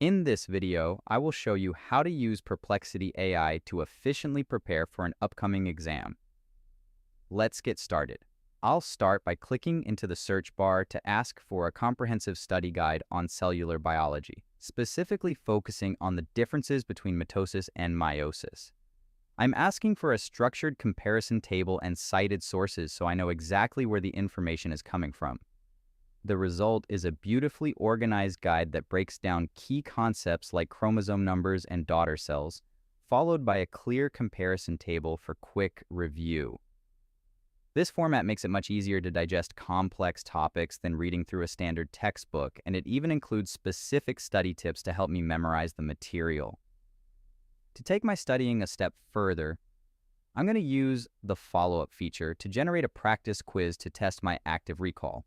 In this video, I will show you how to use Perplexity AI to efficiently prepare for an upcoming exam. Let's get started. I'll start by clicking into the search bar to ask for a comprehensive study guide on cellular biology, specifically focusing on the differences between mitosis and meiosis. I'm asking for a structured comparison table and cited sources so I know exactly where the information is coming from. The result is a beautifully organized guide that breaks down key concepts like chromosome numbers and daughter cells, followed by a clear comparison table for quick review. This format makes it much easier to digest complex topics than reading through a standard textbook, and it even includes specific study tips to help me memorize the material. To take my studying a step further, I'm going to use the follow-up feature to generate a practice quiz to test my active recall.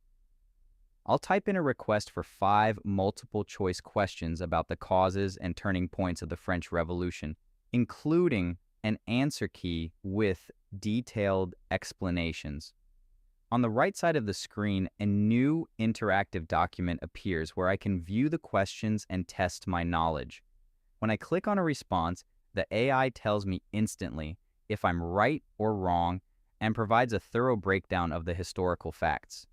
I'll type in a request for 5 multiple-choice questions about the causes and turning points of the French Revolution, including an answer key with detailed explanations. On the right side of the screen, a new interactive document appears where I can view the questions and test my knowledge. When I click on a response, the AI tells me instantly if I'm right or wrong and provides a thorough breakdown of the historical facts.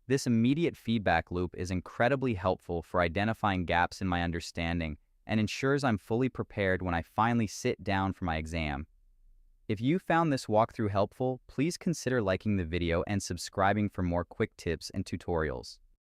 This immediate feedback loop is incredibly helpful for identifying gaps in my understanding and ensures I'm fully prepared when I finally sit down for my exam. If you found this walkthrough helpful, please consider liking the video and subscribing for more quick tips and tutorials.